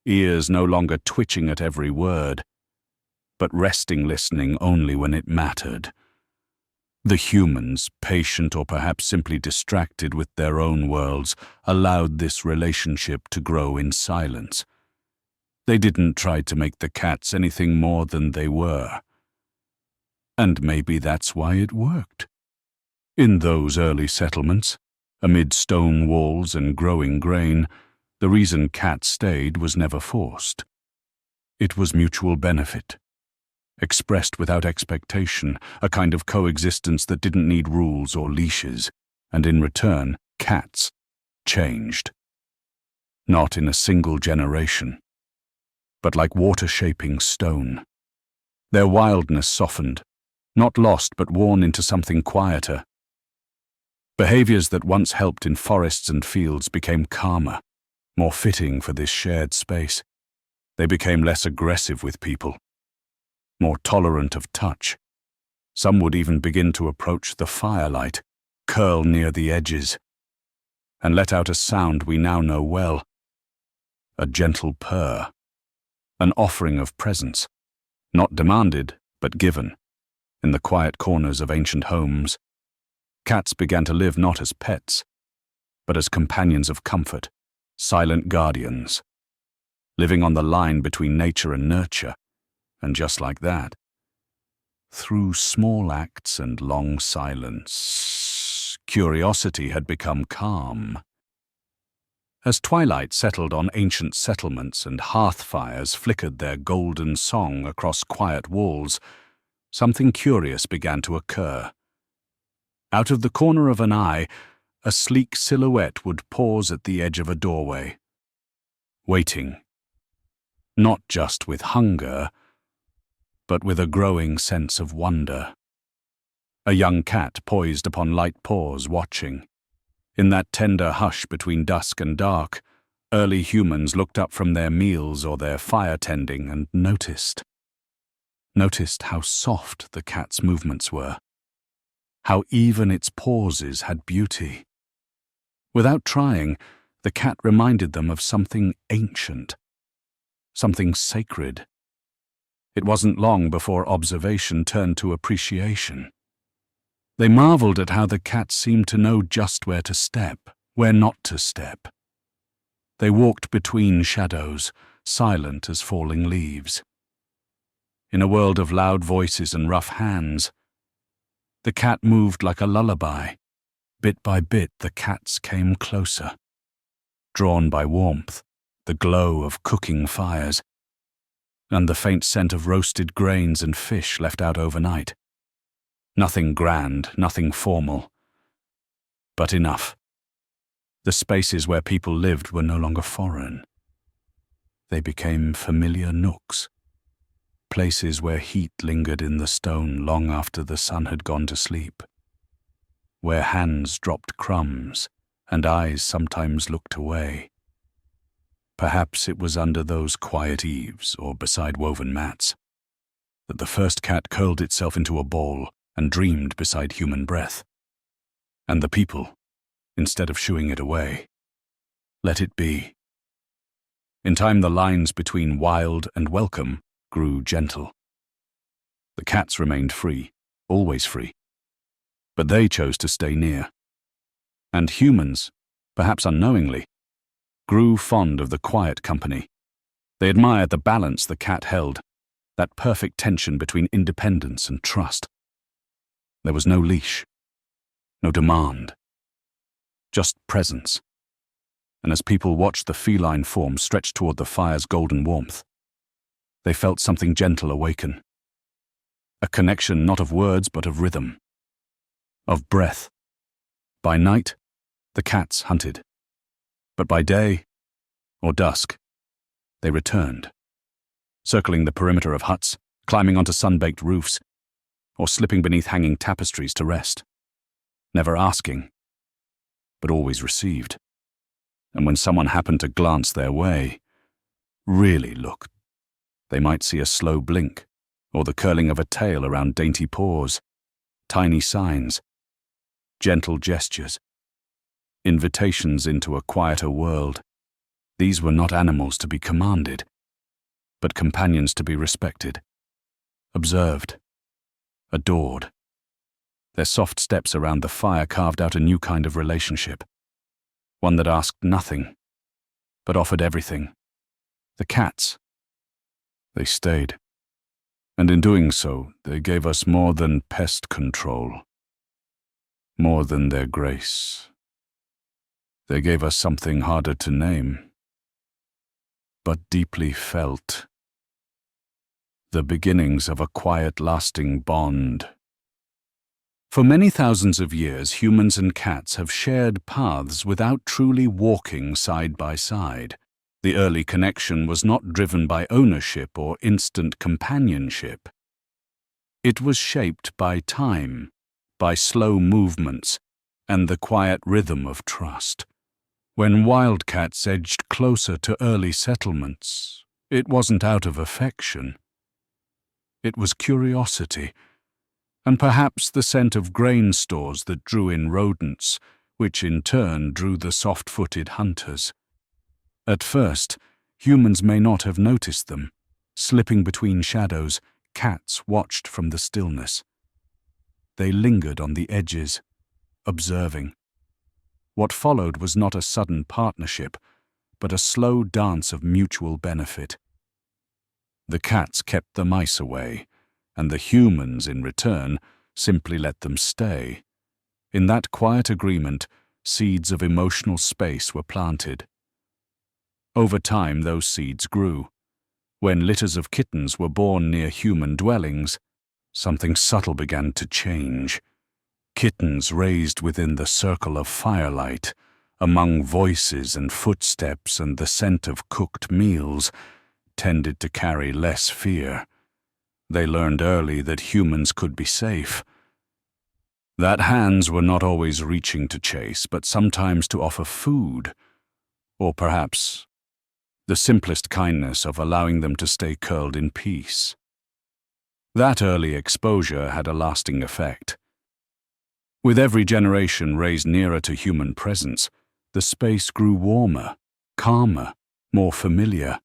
Ears no longer twitching at every word, but resting listening only when it mattered. The humans, patient or perhaps simply distracted with their own worlds, allowed this relationship to grow in silence. They didn't try to make the cats anything more than they were. And maybe that's why it worked. In those early settlements, amid stone walls and growing grain, the reason cats stayed was never forced. It was mutual benefit, expressed without expectation, a kind of coexistence that didn't need rules or leashes, and in return, cats changed. Not in a single generation, but like water shaping stone. Their wildness softened, not lost but worn into something quieter. Behaviors that once helped in forests and fields became calmer, more fitting for this shared space. They became less aggressive with people, more tolerant of touch. Some would even begin to approach the firelight, curl near the edges, and let out a sound we now know well: a gentle purr, an offering of presence, not demanded but given. In the quiet corners of ancient homes, cats began to live not as pets, but as companions of comfort, silent guardians, living on the line between nature and nurture. And just like that, through small acts and long silence, curiosity had become calm. As twilight settled on ancient settlements and hearth fires flickered their golden song across quiet walls, something curious began to occur. Out of the corner of an eye, a sleek silhouette would pause at the edge of a doorway, waiting, not just with hunger, but with a growing sense of wonder. A young cat poised upon light paws, watching. In that tender hush between dusk and dark, early humans looked up from their meals or their fire tending and noticed how soft the cat's movements were, how even its pauses had beauty. Without trying, the cat reminded them of something ancient, something sacred. It wasn't long before observation turned to appreciation. They marveled at how the cat seemed to know just where to step, where not to step. They walked between shadows, silent as falling leaves. In a world of loud voices and rough hands, the cat moved like a lullaby. Bit by bit, the cats came closer, drawn by warmth, the glow of cooking fires, and the faint scent of roasted grains and fish left out overnight. Nothing grand, nothing formal, but enough. The spaces where people lived were no longer foreign. They became familiar nooks, places where heat lingered in the stone long after the sun had gone to sleep, where hands dropped crumbs and eyes sometimes looked away. Perhaps it was under those quiet eaves or beside woven mats that the first cat curled itself into a ball and dreamed beside human breath. And the people, instead of shooing it away, let it be. In time, the lines between wild and welcome grew gentle. The cats remained free, always free, but they chose to stay near. And humans, perhaps unknowingly, grew fond of the quiet company. They admired the balance the cat held, that perfect tension between independence and trust. There was no leash, no demand, just presence. And as people watched the feline form stretch toward the fire's golden warmth, they felt something gentle awaken. A connection not of words but of rhythm, of breath. By night, the cats hunted, but by day, or dusk, they returned, circling the perimeter of huts, climbing onto sun-baked roofs, or slipping beneath hanging tapestries to rest, never asking, but always received. And when someone happened to glance their way, really look, they might see a slow blink, or the curling of a tail around dainty paws, tiny signs, gentle gestures, invitations into a quieter world. These were not animals to be commanded, but companions to be respected, observed, adored. Their soft steps around the fire carved out a new kind of relationship, one that asked nothing, but offered everything. The cats, they stayed, and in doing so, they gave us more than pest control, more than their grace. They gave us something harder to name, but deeply felt. The beginnings of a quiet, lasting bond. For many thousands of years, humans and cats have shared paths without truly walking side by side. The early connection was not driven by ownership or instant companionship. It was shaped by time, by slow movements, and the quiet rhythm of trust. When wildcats edged closer to early settlements, it wasn't out of affection. It was curiosity, and perhaps the scent of grain stores that drew in rodents, which in turn drew the soft-footed hunters. At first, humans may not have noticed them. Slipping between shadows, cats watched from the stillness. They lingered on the edges, observing. What followed was not a sudden partnership, but a slow dance of mutual benefit. The cats kept the mice away, and the humans, in return, simply let them stay. In that quiet agreement, seeds of emotional space were planted. Over time, those seeds grew. When litters of kittens were born near human dwellings, something subtle began to change. Kittens raised within the circle of firelight, among voices and footsteps and the scent of cooked meals, tended to carry less fear. They learned early that humans could be safe, that hands were not always reaching to chase, but sometimes to offer food, or perhaps the simplest kindness of allowing them to stay curled in peace. That early exposure had a lasting effect. With every generation raised nearer to human presence, the space grew warmer, calmer, more familiar.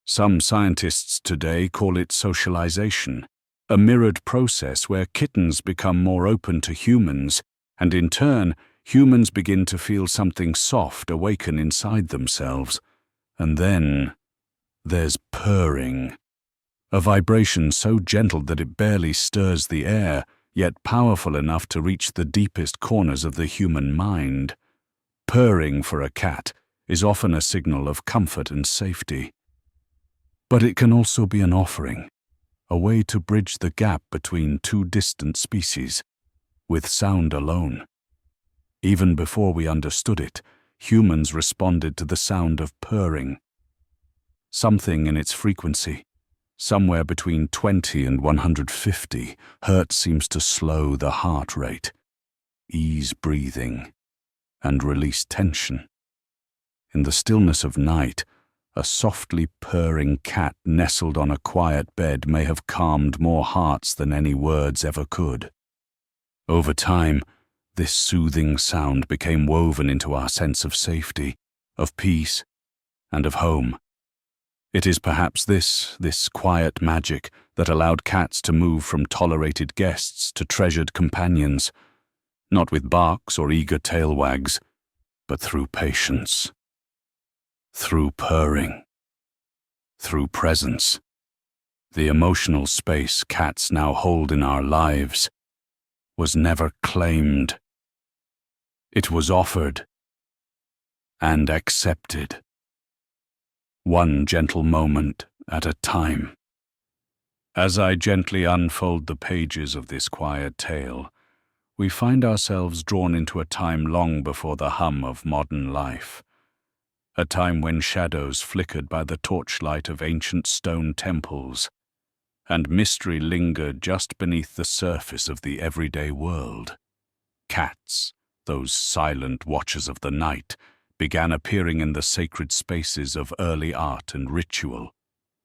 Some scientists today call it socialization, a mirrored process where kittens become more open to humans, and in turn, humans begin to feel something soft awaken inside themselves. And then there's purring, a vibration so gentle that it barely stirs the air, yet powerful enough to reach the deepest corners of the human mind. Purring for a cat is often a signal of comfort and safety. But it can also be an offering, a way to bridge the gap between two distant species, with sound alone. Even before we understood it, humans responded to the sound of purring. Something in its frequency, somewhere between 20 and 150 hertz, seems to slow the heart rate, ease breathing, and release tension. In the stillness of night, a softly purring cat nestled on a quiet bed may have calmed more hearts than any words ever could. Over time, this soothing sound became woven into our sense of safety, of peace, and of home. It is perhaps this quiet magic that allowed cats to move from tolerated guests to treasured companions, not with barks or eager tail wags, but through patience, through purring, through presence. The emotional space cats now hold in our lives was never claimed. It was offered and accepted, one gentle moment at a time. As I gently unfold the pages of this quiet tale, we find ourselves drawn into a time long before the hum of modern life, a time when shadows flickered by the torchlight of ancient stone temples, and mystery lingered just beneath the surface of the everyday world. Cats, those silent watchers of the night, began appearing in the sacred spaces of early art and ritual.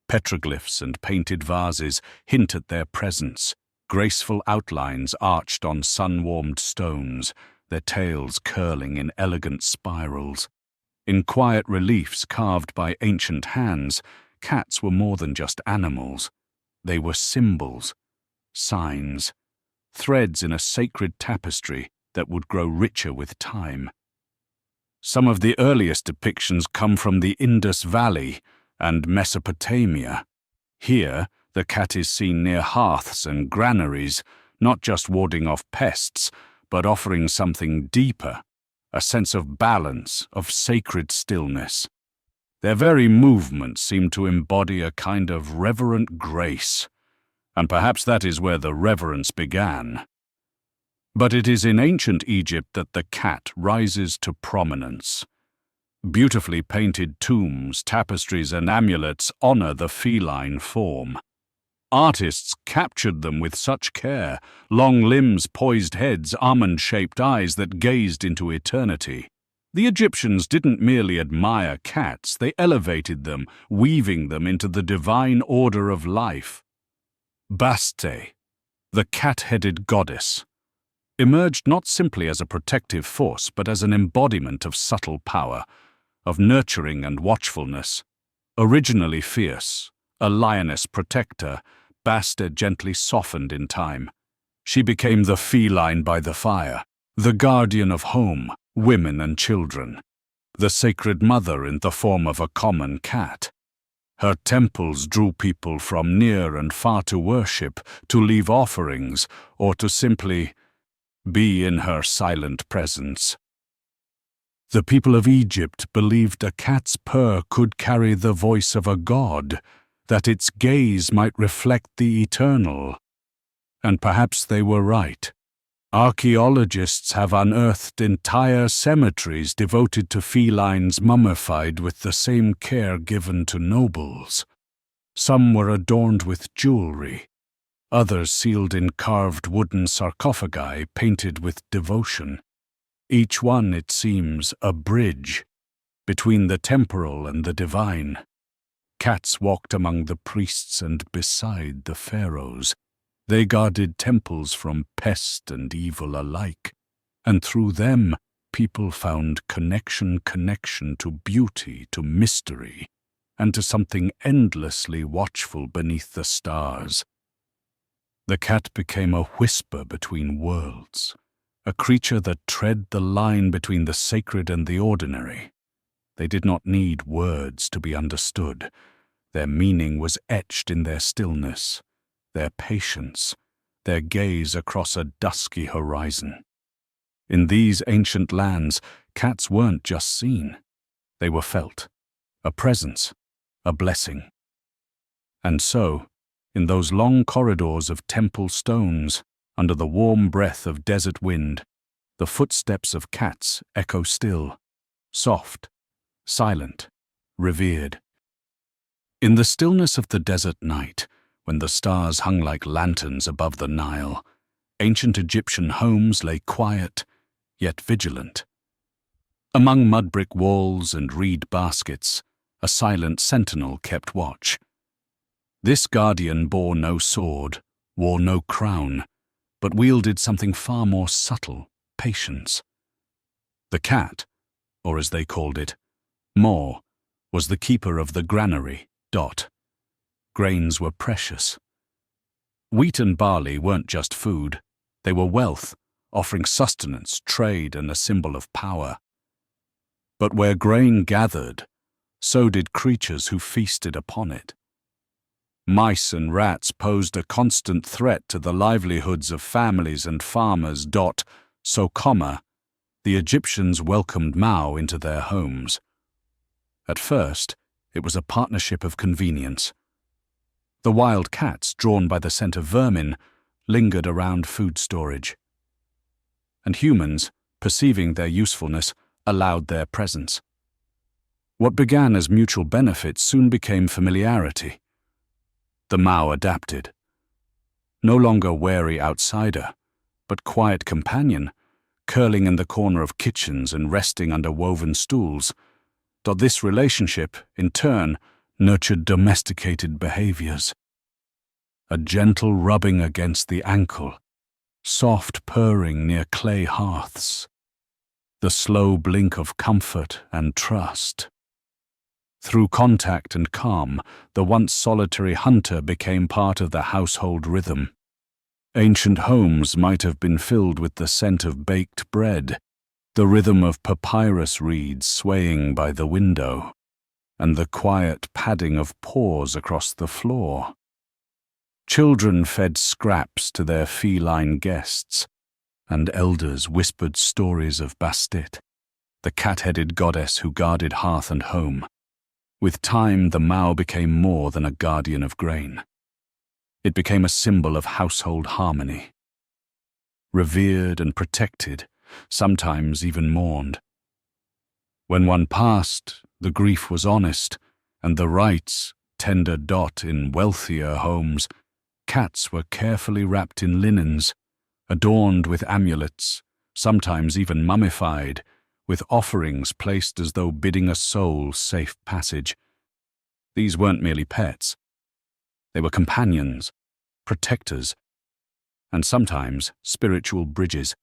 Petroglyphs and painted vases hint at their presence, graceful outlines arched on sun-warmed stones, their tails curling in elegant spirals. In quiet reliefs carved by ancient hands, cats were more than just animals. They were symbols, signs, threads in a sacred tapestry that would grow richer with time. Some of the earliest depictions come from the Indus Valley and Mesopotamia. Here, the cat is seen near hearths and granaries, not just warding off pests, but offering something deeper, a sense of balance, of sacred stillness. Their very movements seem to embody a kind of reverent grace, and perhaps that is where the reverence began. But it is in ancient Egypt that the cat rises to prominence. Beautifully painted tombs, tapestries, and amulets honor the feline form. Artists captured them with such care, long limbs, poised heads, almond-shaped eyes that gazed into eternity. The Egyptians didn't merely admire cats, they elevated them, weaving them into the divine order of life. Bastet, the cat-headed goddess, emerged not simply as a protective force, but as an embodiment of subtle power, of nurturing and watchfulness. Originally fierce, a lioness protector, Bastet gently softened in time. She became the feline by the fire, the guardian of home, women and children, the sacred mother in the form of a common cat. Her temples drew people from near and far to worship, to leave offerings, or to simply be in her silent presence. The people of Egypt believed a cat's purr could carry the voice of a god, that its gaze might reflect the eternal. And perhaps they were right. Archaeologists have unearthed entire cemeteries devoted to felines mummified with the same care given to nobles. Some were adorned with jewelry, others sealed in carved wooden sarcophagi painted with devotion. Each one, it seems, a bridge between the temporal and the divine. Cats walked among the priests and beside the pharaohs. They guarded temples from pest and evil alike, and through them people found connection to beauty, to mystery, and to something endlessly watchful beneath the stars. The cat became a whisper between worlds, a creature that tread the line between the sacred and the ordinary. They did not need words to be understood. Their meaning was etched in their stillness, their patience, their gaze across a dusky horizon. In these ancient lands, cats weren't just seen. They were felt, a presence, a blessing. And so, in those long corridors of temple stones, under the warm breath of desert wind, the footsteps of cats echo still, soft, silent, revered. In the stillness of the desert night, when the stars hung like lanterns above the Nile, ancient Egyptian homes lay quiet, yet vigilant. Among mud-brick walls and reed baskets, a silent sentinel kept watch. This guardian bore no sword, wore no crown, but wielded something far more subtle, patience. The cat, or as they called it, More, was the keeper of the granary, Dot. Grains were precious. Wheat and barley weren't just food, they were wealth, offering sustenance, trade, and a symbol of power. But where grain gathered, so did creatures who feasted upon it. Mice and rats posed a constant threat to the livelihoods of families and farmers. So comma, the Egyptians welcomed Mao into their homes. At first, it was a partnership of convenience. The wild cats, drawn by the scent of vermin, lingered around food storage. And humans, perceiving their usefulness, allowed their presence. What began as mutual benefit soon became familiarity. The Mao adapted. No longer wary outsider, but quiet companion, curling in the corner of kitchens and resting under woven stools. This relationship, in turn, nurtured domesticated behaviors. A gentle rubbing against the ankle, soft purring near clay hearths, the slow blink of comfort and trust. Through contact and calm, the once solitary hunter became part of the household rhythm. Ancient homes might have been filled with the scent of baked bread, the rhythm of papyrus reeds swaying by the window, and the quiet padding of paws across the floor. Children fed scraps to their feline guests, and elders whispered stories of Bastet, the cat-headed goddess who guarded hearth and home. With time, the Mao became more than a guardian of grain. It became a symbol of household harmony. Revered and protected, sometimes even mourned. When one passed, the grief was honest, and the rites, tender. In wealthier homes, cats were carefully wrapped in linens, adorned with amulets, sometimes even mummified, with offerings placed as though bidding a soul safe passage. These weren't merely pets. They were companions, protectors, and sometimes spiritual bridges.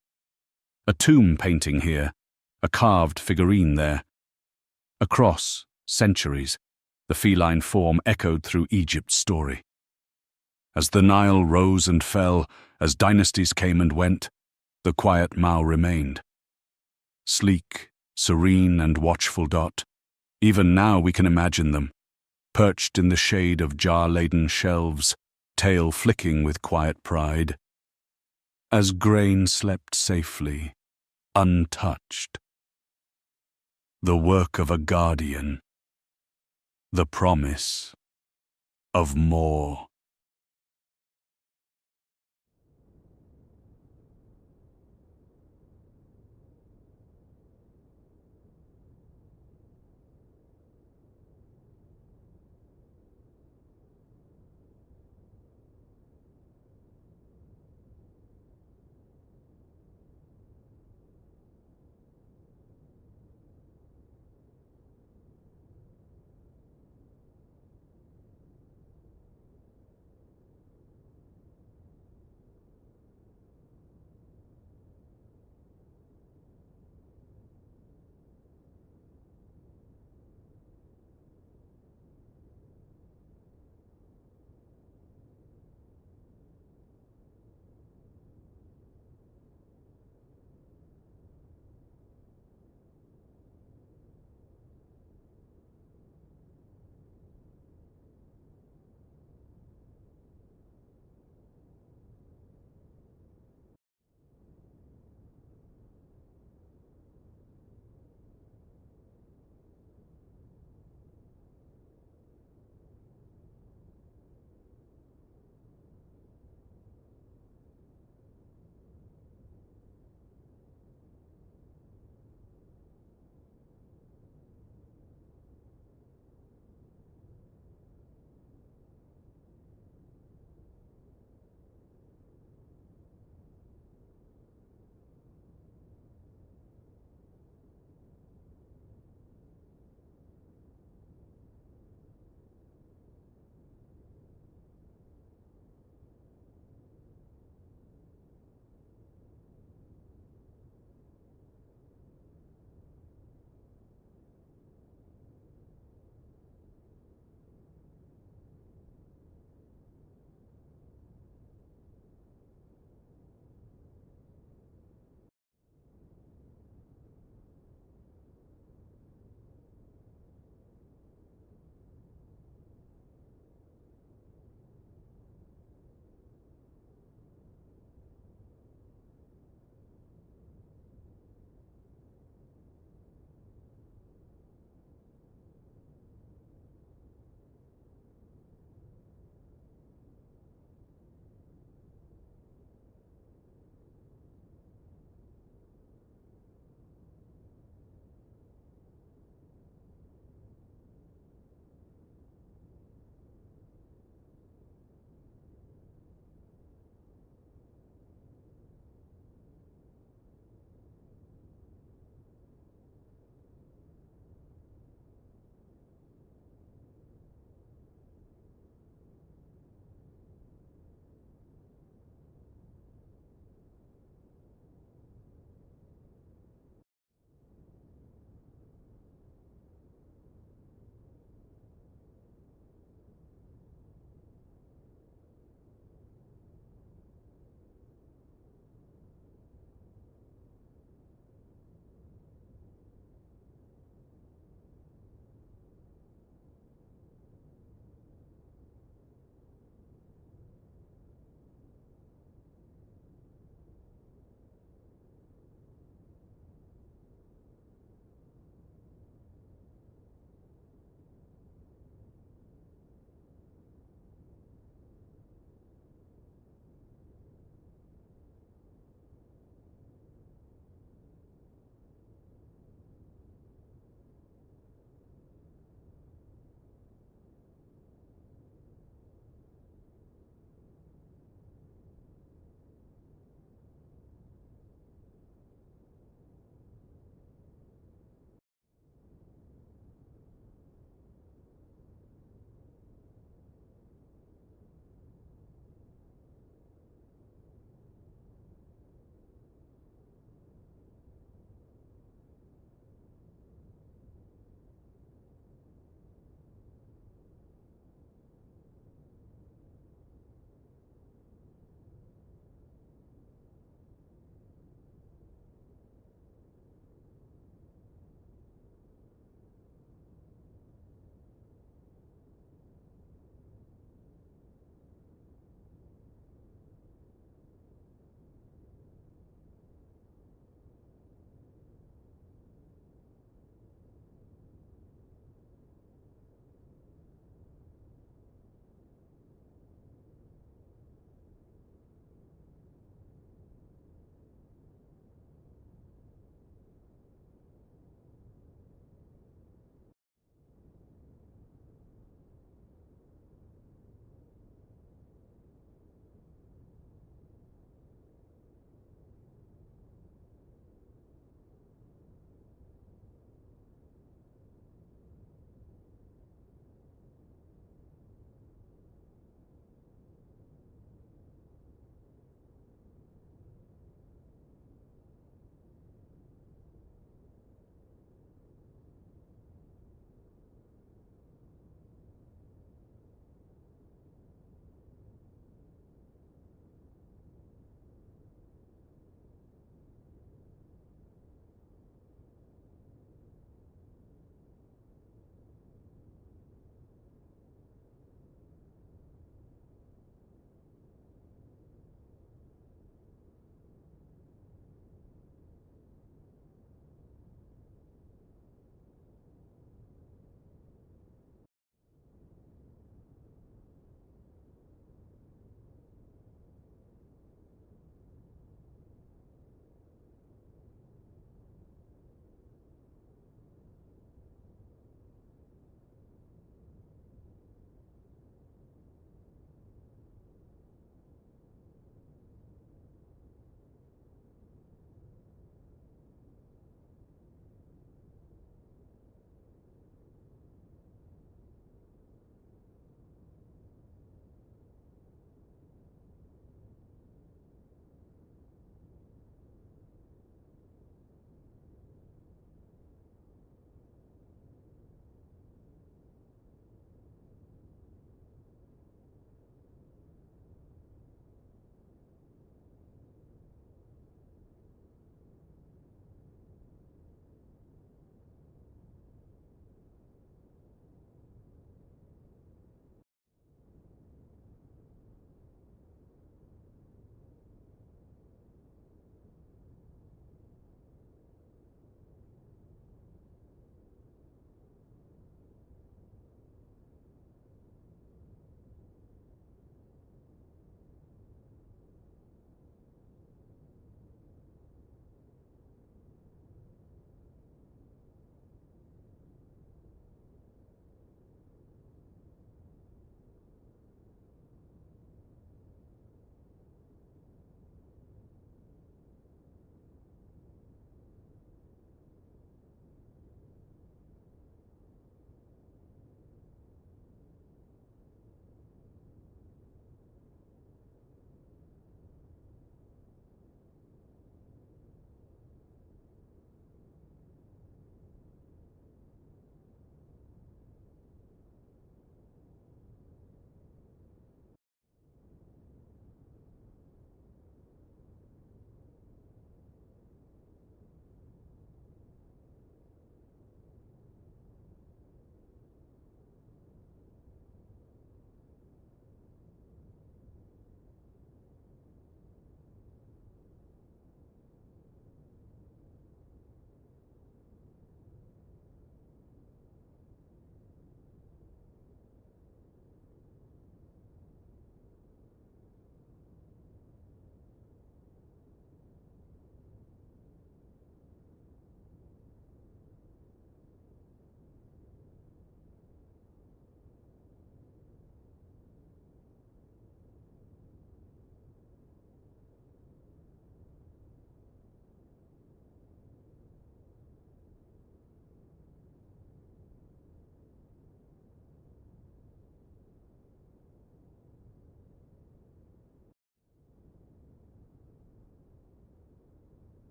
A tomb painting here, a carved figurine there. A cross, centuries, the feline form echoed through Egypt's story. As the Nile rose and fell, as dynasties came and went, the quiet Mao remained. Sleek, serene, and watchful. Even now we can imagine them, perched in the shade of jar-laden shelves, tail flicking with quiet pride. As grain slept safely, untouched. The work of a guardian. The promise of more.